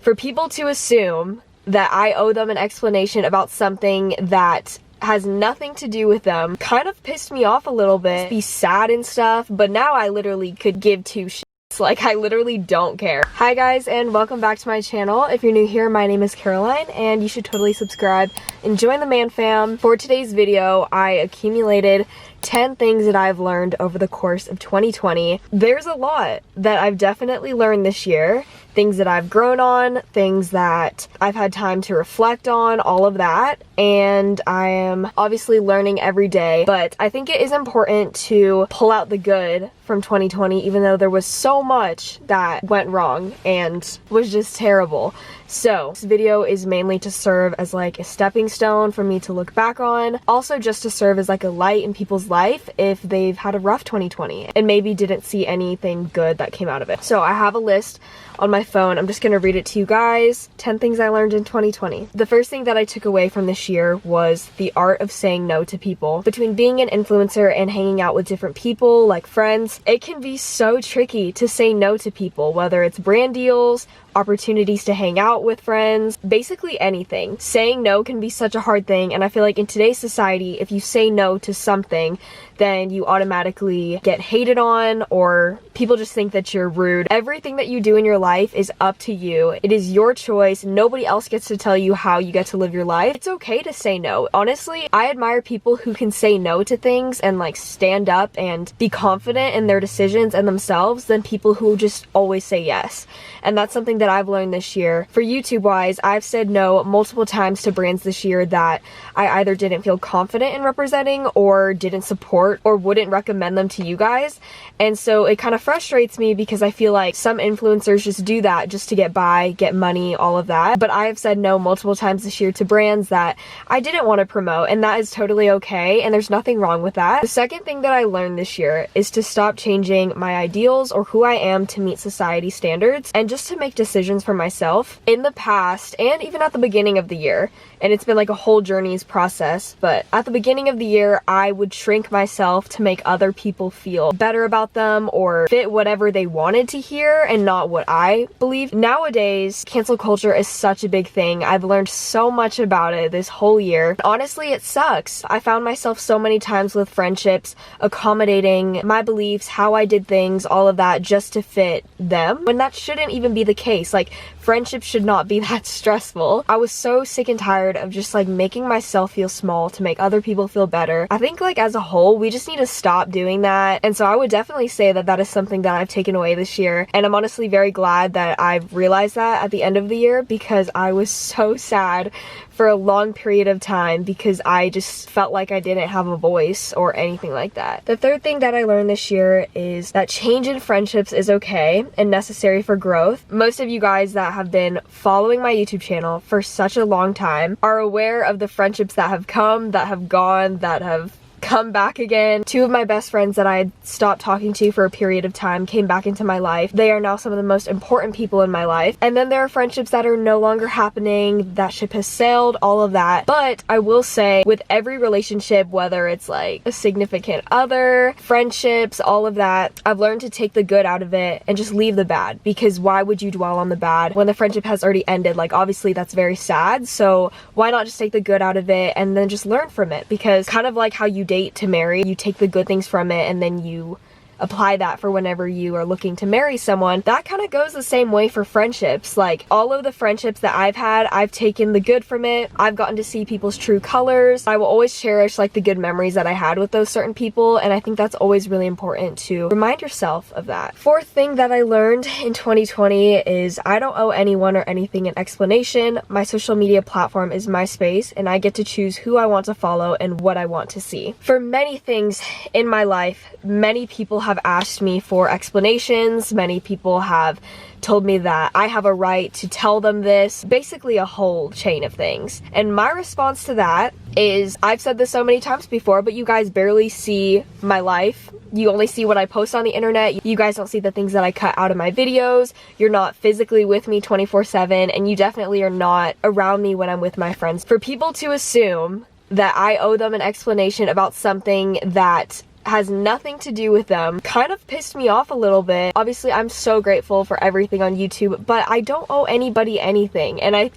For people to assume that I owe them an explanation about something that has nothing to do with them kind of pissed me off a little bit. Be sad and stuff, but now I literally could give two shits. Like, I literally don't care. Hi guys, and welcome back to my channel. If you're new here, my name is Caroline, and you should totally subscribe and join the man fam. For today's video, I accumulated 10 things that I've learned over the course of 2020. There's a lot that I've definitely learned this year. Things that I've grown on, things that I've had time to reflect on, all of that. And I am obviously learning every day, but I think it is important to pull out the good from 2020, even though there was so much that went wrong and was just terrible. So this video is mainly to serve as like a stepping stone for me to look back on. Also just to serve as like a light in people's life if they've had a rough 2020 and maybe didn't see anything good that came out of it. So I have a list on my phone. I'm just gonna read it to you guys. 10 things I learned in 2020. The first thing that I took away from this year was the art of saying no to people. Between being an influencer and hanging out with different people, like friends, it can be so tricky to say no to people, whether it's brand deals, opportunities to hang out with friends, basically anything. Saying no can be such a hard thing, and I feel like in today's society, if you say no to something, then you automatically get hated on, or people just think that you're rude. Everything that you do in your life is up to you. It is your choice. Nobody else gets to tell you how you get to live your life. It's okay to say no. Honestly, I admire people who can say no to things and like stand up and be confident in their decisions and themselves than people who just always say yes. And that's something that I've learned this year. For YouTube wise, I've said no multiple times to brands this year that I either didn't feel confident in representing or didn't support or wouldn't recommend them to you guys. And so it kind of frustrates me because I feel like some influencers just do that just to get by, get money, all of that. But I have said no multiple times this year to brands that I didn't want to promote, and that is totally okay, and there's nothing wrong with that. The second thing that I learned this year is to stop changing my ideals or who I am to meet society standards and just to make decisions for myself. In the past, and even at the beginning of the year, and it's been like a whole journey's process, but at the beginning of the year, I would shrink myself to make other people feel better about them or fit whatever they wanted to hear and not what I believe. Nowadays, cancel culture is such a big thing. I've learned so much about it this whole year. Honestly, it sucks. I found myself so many times with friendships accommodating my beliefs, how I did things, all of that just to fit them, when that shouldn't even be the case. Like, friendships should not be that stressful. I was so sick and tired of just like making myself feel small to make other people feel better. I think like as a whole, we just need to stop doing that. And so I would definitely say that that is something that I've taken away this year. And I'm honestly very glad that I've realized that at the end of the year, because I was so sad for a long period of time because I just felt like I didn't have a voice or anything like that. The third thing that I learned this year is that change in friendships is okay and necessary for growth. Most of you guys that have been following my YouTube channel for such a long time are aware of the friendships that have come, that have gone, that have come back again. Two of my best friends that I had stopped talking to for a period of time came back into my life. They are now some of the most important people in my life. And then there are friendships that are no longer happening, that ship has sailed, all of that. But I will say, with every relationship, whether it's like a significant other, friendships, all of that, I've learned to take the good out of it and just leave the bad, because why would you dwell on the bad when the friendship has already ended? Like, obviously that's very sad, so why not just take the good out of it and then just learn from it? Because kind of like how you date to marry, you take the good things from it and then you apply that for whenever you are looking to marry someone. That kind of goes the same way for friendships. Like, all of the friendships that I've had, I've taken the good from it. I've gotten to see people's true colors. I will always cherish like the good memories that I had with those certain people, and I think that's always really important to remind yourself of that. Fourth thing that I learned in 2020 is I don't owe anyone or anything an explanation. My social media platform is my space, and I get to choose who I want to follow and what I want to see. For many things in my life, many people have asked me for explanations. Many people have told me that I have a right to tell them this. Basically a whole chain of things. And my response to that is, I've said this so many times before, but you guys barely see my life. You only see what I post on the internet. You guys don't see the things that I cut out of my videos. You're not physically with me 24/7, and you definitely are not around me when I'm with my friends. For people to assume that I owe them an explanation about something that has nothing to do with them kind of pissed me off a little bit. Obviously, I'm so grateful for everything on YouTube, but I don't owe anybody anything, and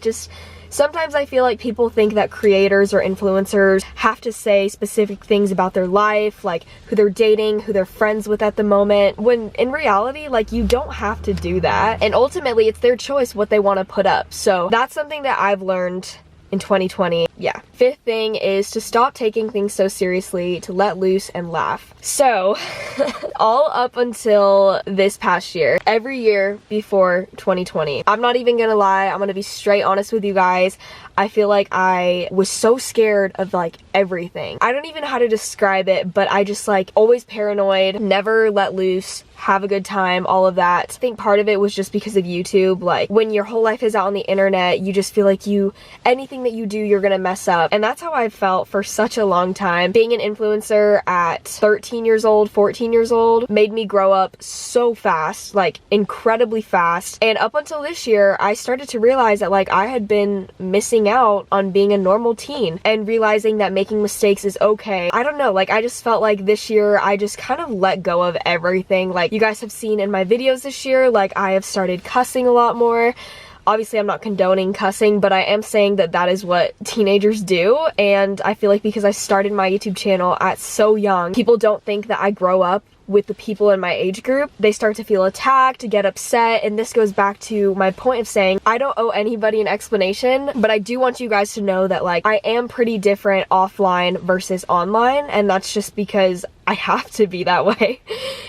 sometimes I feel like people think that creators or influencers have to say specific things about their life, like who they're dating, who they're friends with at the moment, when in reality, like, you don't have to do that. And ultimately, it's their choice what they want to put up. So that's something that I've learned in 2020. Yeah. Fifth thing is to stop taking things so seriously, to let loose and laugh. So, all up until this past year, every year before 2020, I'm not even gonna lie, I'm gonna be straight honest with you guys, I feel like I was so scared of like everything. I don't even know how to describe it, but I just like always paranoid, never let loose, have a good time, all of that. I think part of it was just because of YouTube. Like, when your whole life is out on the internet, you just feel like anything that you do, you're gonna mess up. And that's how I felt for such a long time. Being an influencer at 13 years old, 14 years old, made me grow up so fast, like incredibly fast. And up until this year, I started to realize that like I had been missing out on being a normal teen and realizing that making mistakes is okay. I don't know, like I just felt like this year I just kind of let go of everything. Like, you guys have seen in my videos this year, like I have started cussing a lot more. Obviously, I'm not condoning cussing, but I am saying that that is what teenagers do. And I feel like because I started my YouTube channel at so young, people don't think that I grow up with the people in my age group. They start to feel attacked, get upset, and this goes back to my point of saying I don't owe anybody an explanation, but I do want you guys to know that like I am pretty different offline versus online, and that's just because I have to be that way.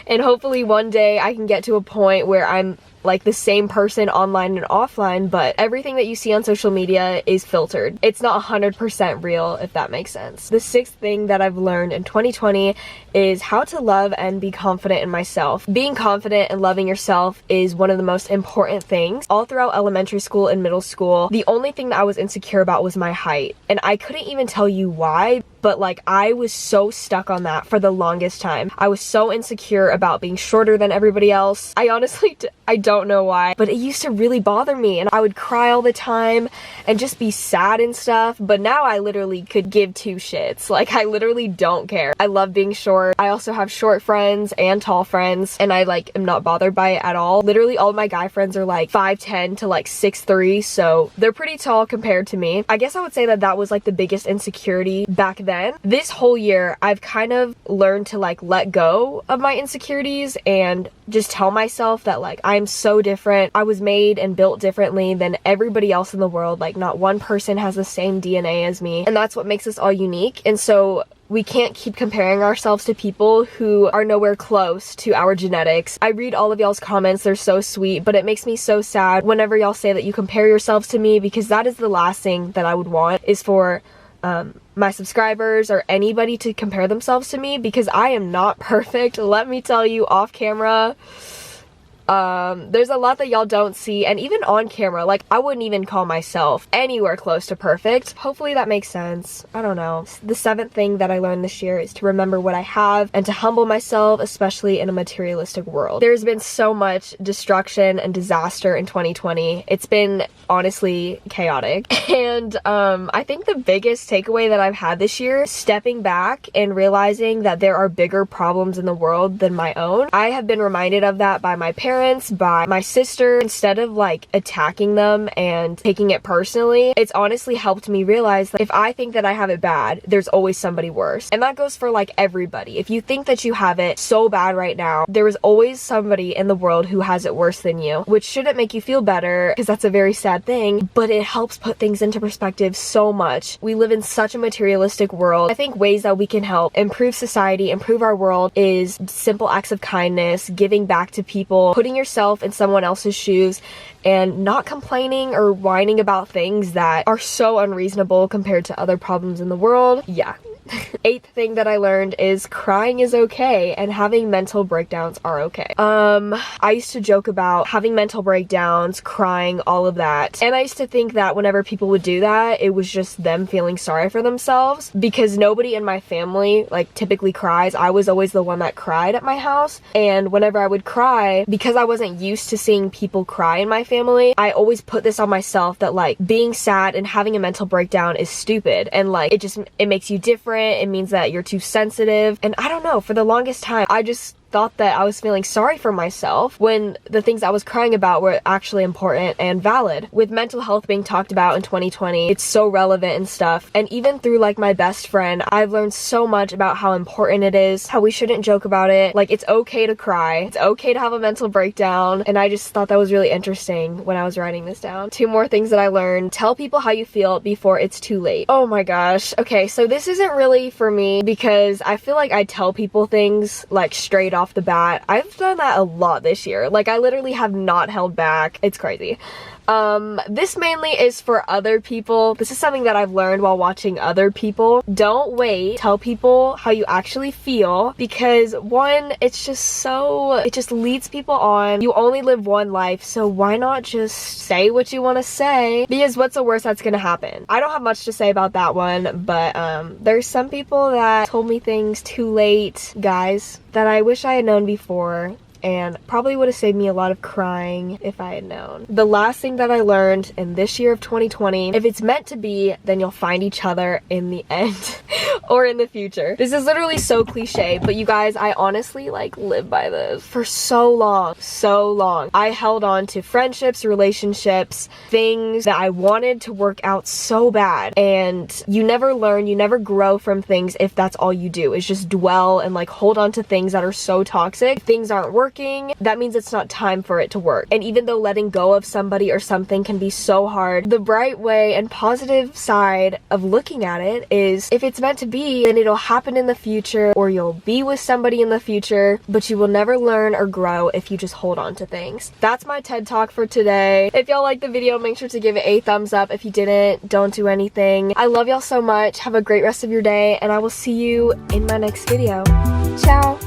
And hopefully one day I can get to a point where I'm like the same person online and offline, but everything that you see on social media is filtered. It's not 100% real, if that makes sense. The sixth thing that I've learned in 2020 is how to love and be confident in myself. Being confident and loving yourself is one of the most important things. All throughout elementary school and middle school, the only thing that I was insecure about was my height. And I couldn't even tell you why, but like I was so stuck on that for the longest time. I was so insecure about being shorter than everybody else. I honestly, I don't know why, but it used to really bother me, and I would cry all the time and just be sad and stuff. But now I literally could give two shits. Like, I literally don't care. I love being short. I also have short friends and tall friends, and I like am not bothered by it at all. Literally all my guy friends are like 5'10" to like 6'3", so they're pretty tall compared to me. I guess I would say that that was like the biggest insecurity back then. This whole year, I've kind of learned to like let go of my insecurities and just tell myself that like I'm so different. I was made and built differently than everybody else in the world. Like, not one person has the same DNA as me, and that's what makes us all unique. And so we can't keep comparing ourselves to people who are nowhere close to our genetics. I read all of y'all's comments, they're so sweet, but it makes me so sad whenever y'all say that you compare yourselves to me, because that is the last thing that I would want, is for my subscribers or anybody to compare themselves to me, because I am not perfect. Let me tell you, off camera, there's a lot that y'all don't see, and even on camera, like I wouldn't even call myself anywhere close to perfect. Hopefully that makes sense. I don't know. The seventh thing that I learned this year is to remember what I have and to humble myself, especially in a materialistic world. There's been so much destruction and disaster in 2020. It's been honestly chaotic. And I think the biggest takeaway that I've had this year is stepping back and realizing that there are bigger problems in the world than my own. I have been reminded of that by my parents, by my sister. Instead of like attacking them and taking it personally, it's honestly helped me realize that if I think that I have it bad, there's always somebody worse. And that goes for like everybody. If you think that you have it so bad right now, there is always somebody in the world who has it worse than you, which shouldn't make you feel better, because that's a very sad thing, but it helps put things into perspective so much. We live in such a materialistic world. I think ways that we can help improve society, improve our world, is simple acts of kindness, giving back to people, putting yourself in someone else's shoes, and not complaining or whining about things that are so unreasonable compared to other problems in the world. Yeah. Eighth thing that I learned is crying is okay and having mental breakdowns are okay. I used to joke about having mental breakdowns, crying, all of that. And I used to think that whenever people would do that, it was just them feeling sorry for themselves, because nobody in my family like typically cries. I was always the one that cried at my house. And whenever I would cry, because I wasn't used to seeing people cry in my family, I always put this on myself that like being sad and having a mental breakdown is stupid, and like it makes you different. different. It means that you're too sensitive. And I don't know, for the longest time, I just thought that I was feeling sorry for myself when the things I was crying about were actually important and valid. With mental health being talked about in 2020, it's so relevant and stuff. And even through like my best friend, I've learned so much about how important it is, how we shouldn't joke about it. Like, it's okay to cry. It's okay to have a mental breakdown. And I just thought that was really interesting when I was writing this down. 2 more things that I learned. Tell people how you feel before it's too late. Oh my gosh. Okay, so this isn't really for me because I feel like I tell people things like straight off the bat. I've done that a lot this year. Like, I literally have not held back. It's crazy. This mainly is for other people. This is something that I've learned while watching other people. Don't wait. Tell people how you actually feel, because one, it just leads people on. You only live one life, so why not just say what you want to say? Because what's the worst that's gonna happen? I don't have much to say about that one, but there's some people that told me things too late, guys, that I wish I had known before, and probably would have saved me a lot of crying if I had known. The last thing that I learned in this year of 2020, if it's meant to be, then you'll find each other in the end or in the future. This is literally so cliche, but you guys, I honestly like live by this for so long. I held on to friendships, relationships, things that I wanted to work out so bad, and you never learn, you never grow from things if that's all you do is just dwell and like hold on to things that are so toxic. If things aren't working, that means it's not time for it to work. And even though letting go of somebody or something can be so hard, the bright way and positive side of looking at it is, if it's meant to be, then it'll happen in the future, or you'll be with somebody in the future, but you will never learn or grow if you just hold on to things. That's my TED Talk for today. If y'all liked the video, make sure to give it a thumbs up. If you didn't, don't do anything. I love y'all so much. Have a great rest of your day, and I will see you in my next video. Ciao!